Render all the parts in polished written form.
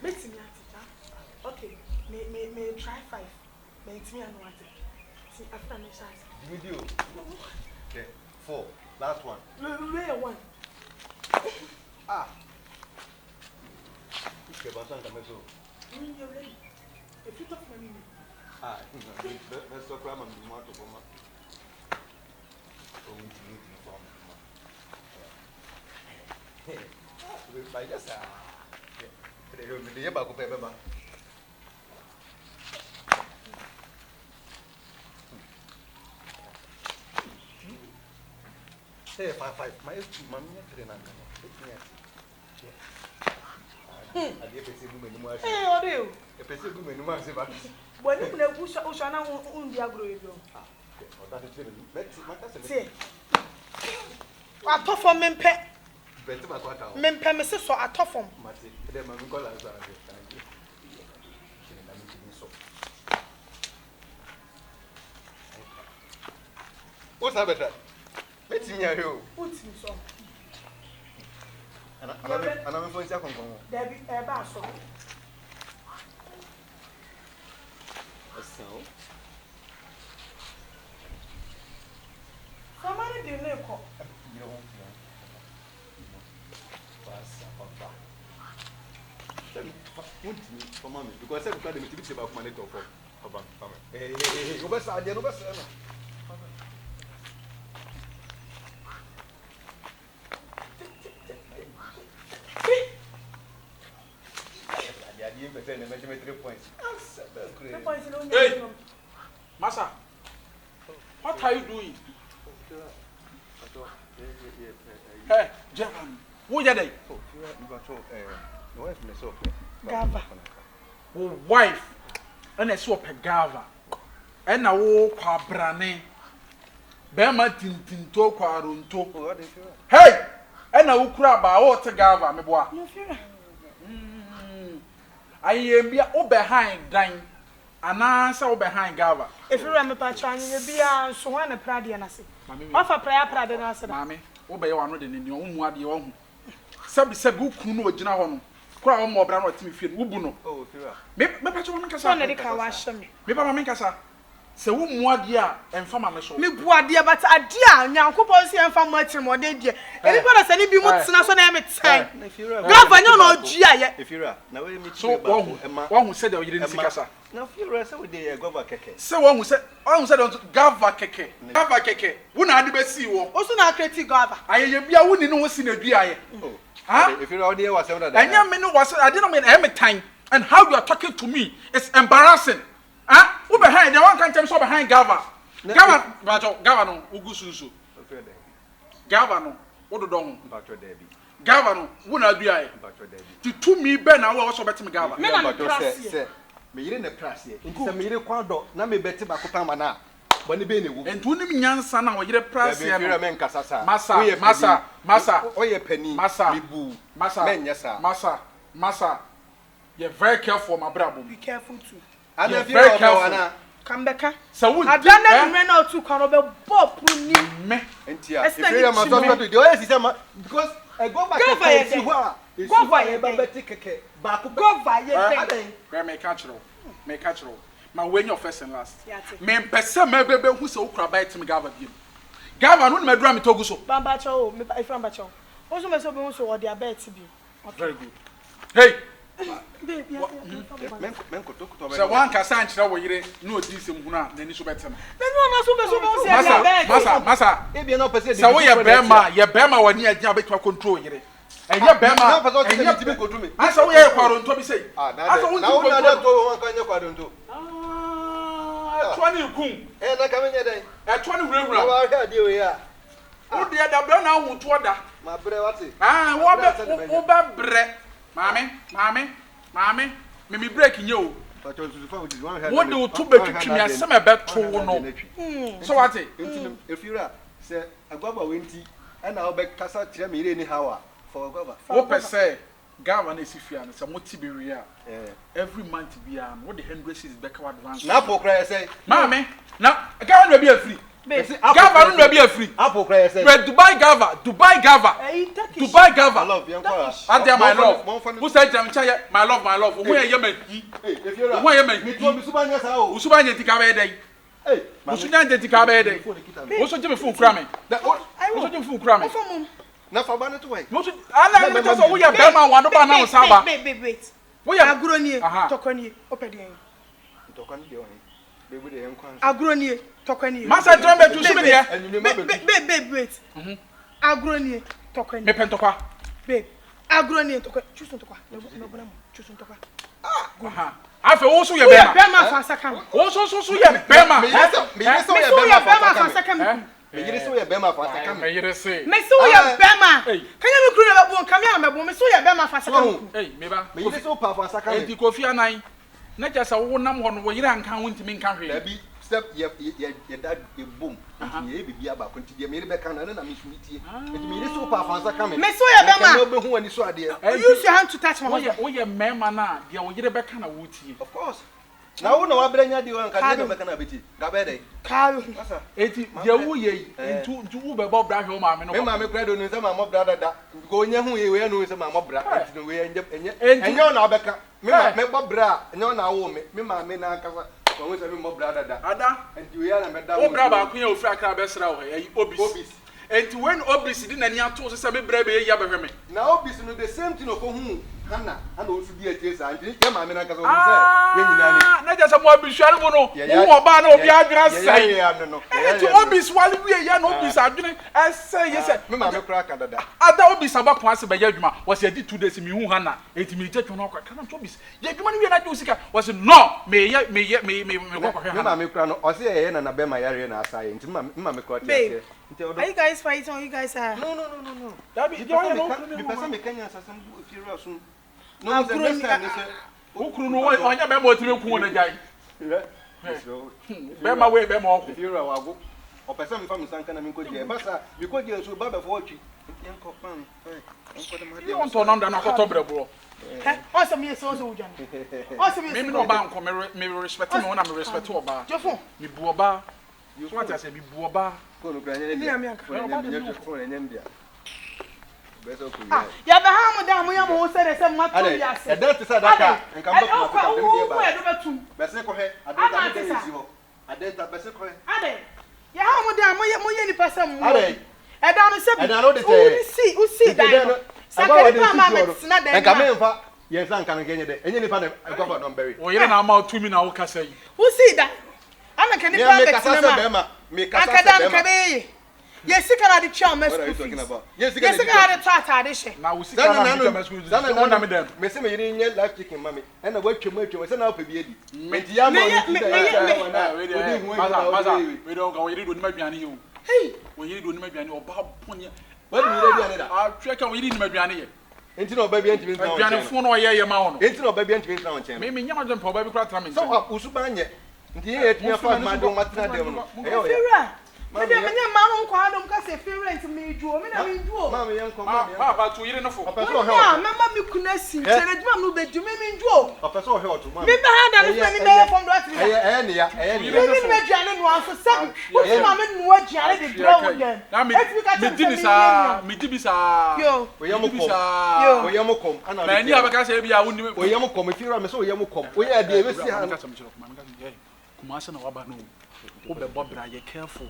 Meet me at okay, may try 5. May me and what? See, after my size. Video. Okay, 4. Last one. Where one? Ah. Okay, but I'm coming so. You're ready. If you talk to me. Ah, let's talk about my mother. Oh, we need to inform. Hey, I just the back of paper. Say 5. My mommy trainer. I did a single minimum. Hey, what do you? A single minimum. When you know who's Oshana Undia Grove. Say, I perform in pet. Men premises so I tough him. What's happened? Let's see you. Put me so. And I'm going to say, there be a bass. So, somebody didn't know. For mommy, because I'm trying to be about money for family. Hey, you best idea, no best. Hey, Massa, what are you doing? Hey, Japan, what are they? Gava. Oh, wife, and a swap a gava, and a walk brane. Bema tintin to quarunto. Hey, and a ukra ba water gava, me boy. I am be all behind dine, and answer behind gava. If you remember, Patron, you'll be a swan a pradianasi. Offer prayer pradinasa, mammy. Obey one in your own word, your own. Sabi Sabu Kuno, General. Crown more brown or Timmy Ubuno. Oh, maybe Patron Cassa, medical wash me. Maybe I make us a so more dear and from my soul. Me poor dear, but a dear, now couples here from much more dear. Everybody said it be much not so name it time. Governor, no, Gia, if you're now, so one who said you didn't see Cassa. Now, if you're so with the Gova Keke. So one who said, Gava Keke, Gava Keke, wouldn't I see you? Also, not critic Gava. I wouldn't know what's in a dear. If you're out there, was and young men was I didn't mean every time, and how you are talking to me is embarrassing. Huh? Who behind the one can't so behind Gava? Gavano, Ugususu. Gavano, what do you do? Gavano, wouldn't I be I? To 2 me, Ben, I was also betting Gava. Me in the press, it's a mere quando, Nami Betty Bacopamana. When the Benny and 2 Yansan, or your press, Massa, or your penny, Massa, Massa, you're very careful, my brother. Be careful too. I'm very careful. Come back. So I don't know men out to Carabel Bob. And here, my daughter, because I go back to go by a baby, back go by a make natural. Make natural. My when your first and last. Men person my baby who so crabite to me Gava. Gava, no me drum to go so. Bambacho, me from Bacho. Also, my son also or their bed to be. Very good. Hey. So one can sign to no decent huna, then you better. Massa, if you're not possessed, so we are Bema when you are to control you. And your Bema, and you have to go to me. I saw we are quarrel to be say. I don't know. 20 kum, and I come in a day. At 20 river, oh, dear, the brown out to order. My brother, what bread. Mammy, me breaking you. What do two baby me as some about 2 no. So what if you are, say, a guava winty, and I'll back Casa Tremmy anyhow for a guava. What per se, Gavan is if you are some Tiberia every month be what the Henry is back advance. Now, for cry, say, Mammy, now a Gavan will be a free. Gavan When we be free. Apple cry say. Dubai Gava. Dubai Gava. I love you. Ante my love. Who said jam chaya my love. Who ye me? If you are. Who ye me? Me to Subanya sa o. Usubanya tika be dey. Hey, Usubanya tika be dey. Wo so jeme phone kra me. Wo so jeme phone kra me. Na fa ba no to why? Wo so ana me to so wo ye be ma wando ba na saba. Wait. Wo ye Agroni. Tokoni. Opedi. Tokani de o. Be de en kwan. Agroni. Tokoni. Masa trembe tu sumi de. Wait. Agroni. Tokoni. Me pentokwa. Babe. Agroni. Tokoni. Choose tokwa. No bonam. Choose tokwa. Aha. Afa wo so ye be ma. Be ma fa sakam. Wo so ye be ma. Me so ye be ma fa sakam. Me yire so ye be ma fa sakam. Me yire se. Me so ye be ma. Kanya me kru na be kam ya me bo me so ye be ma fa sakam. Hey, me ba. Me yire so pa fa sakam. Enti Kofi anan. Na jasa wo nam ho no wo yire anka wo ntimi nka hwe. Dabi step ye dad ye boom. Ye bibi aba konti de me yire be kan na me so mitie. Enti me yire so pa fa sakam. Me so ye be ma. Me be hu ani so ade. Use your hand to touch my husband. Wo ye mema na de wo yire be kan na wo tie. Of course. Na wo na wa branya di wan ka de be kan na beti. Ga be dey. Karu. Eti de wo ye ntu wo be bo bra hwe o ma me no. Me ma me kra do no se ma mo bra dada. Ko nya hu ye we no se ma mo bra. Enti no we enye na obeka. Me bo bra enye na wo me ma me na akasa. Ko we se me mo bra dada. Ada. Enti we ya na me da wo bra ba ko ya ofra kra be sra wo he obis. Enti when obis di na ni ato se me bra be ye ya be hwe me. Na obis no the same thing of hu Hana and also be a chase and ya ma me na akasa wo se ye nyina ni. Na jasa mo abisuare mo no. Wo ba na obi adwena sai. Enti obis wali wie ya na obis adwene ese ye se me ma me kra ka dada. Ada obis abakon ase be ya adwuma wo se di 2 days me hu Hana enti me tetwo no kwa kana obis ye adwuma no wie na de sika wo se no me kwa kwa me ma me kra no o se ye na be ma yare na asa ye enti ma me kra tie. Are you guys fighting or you guys are? No. That be the person me Kenya asasam fira so. No, the next time they say, "Ukru no onya be mo tire ku na jai." Be ma we be mo ku. Fira wa go. O person me fam sanka na me ko je. Basa me ko je so ba be for twi. Enko pan. Enko de ma de. You want to know na ko bre bro. Awesome yes so ujan. Awesome yes. Me no ba nko me respect me na me respect oba. Jofo. Me bu oba. You want to say me bu oba. Ko no kra nya ni. Ni ya be ha mo da mo ya mo se de se mato ya se. E da te sa da ka nka mba ko ka dem de ba. E do betu. Be se ko he adeta de ezi ho. Adeta be se ko he. Ade. Ya ha mo da mo ye ni person mo. Ade. E da no se. E da no de te. U see da. Sakari pa ma me tsina da. Nka me mfa ye sa nka ngenye de. Enye ni fa de ko fa don berry. O yire na ma tumi na wo kasa yi. U see da. Ana kan ni pa me tsina ma. Me kasa se be ma. Yes, you can add What are you talking about? Yes, you can add a tata dish. Now we see that me say me yin live chicken mommy. And what you make you say now pe bi edi. Me dia ma we don't go we do ma duane you. Hey, we do ma duane oba ponya. What me duane da? Ah, tweka we do ma duane ye. Enti no ba bi enti mi ntra. Duane fo no ye ma wo no. Enti no ba bi enti mi ntra wo chen. Me nyama jempa oba bi kra tra me. So usu ba nye. Nti ye etia fa ma do matna dem no. Me dem nya ma no kwa adom ka se parent me duo me na me duo. Mama ye nko mama. Papa to yire no fo. Papa so he. Mama me kuna si chere djuma no be du me duo. Papa so he oto mama. Me be ha da no me be from do atri. Ne ya. Me me duane no anso sam. Wo ti ma me no aduane de draw dem. Me di bisa. Yo. We yam kom. We yam kom. Ana. Na ni abaka se bia woni. We yam kom fi ra me so we yam kom. We ya de be si ha. Kuma se na waba no. Wo be bobra ye careful.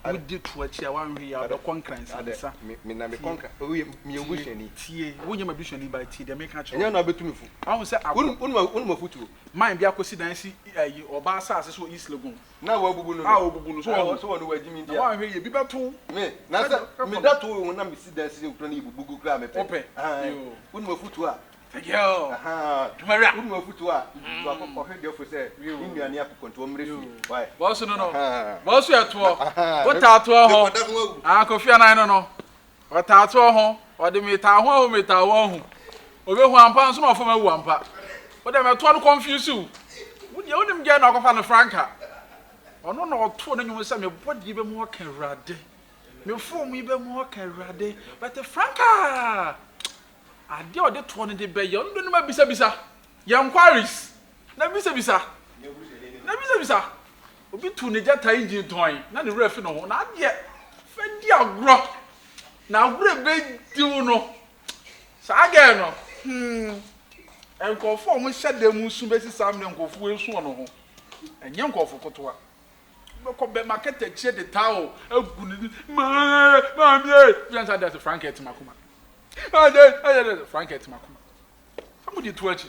We did to a chair one we are the conquerance. Me na me conquer. We me obushani. Tie, wo nyama bushani by tie dey make catch. Enya na betu me fu. I won say unu mafutu. Mind bia kosi dan si oba asase so East Lagoon. Na wo bubu no. Obubu no so wo no wajimi dia. Wa hwe ye bi beto. Me na say me datu wo na me si dan si okro na ibubugu kra me pe. Ope. Unu mafutu a. Yo. Tumara. Unu mafutu a. So akoko hwe de ofo say nnuane akokonto mrefi. Why? Boss no. Boss ya to. What tato ho. Kofi anan no. What tato ho. O de me ta ho me ta wo ho. Obe hu ampa nso na ofo ma wu ampa. O de me to no confuse you. Wo de onim ge na okofa no Franka. Ono na oto no nyum say me body be mo ka rade. Me form be mo ka rade. But Franka ade o de to no de be ye ndo no ma bisa. Ye inquiries. Na bisa. Obi tu ne jata engine toy na ne refi no ho na ade fendi agro na agro be diu no sa ga no enkofo mo hyede mu su be sisam ne enkofo esu no ho enye enkofo kotoa ko be market eche de tawo agu ni ma mi fiansa da Franka etimakuma Franka etimakuma somebody to echi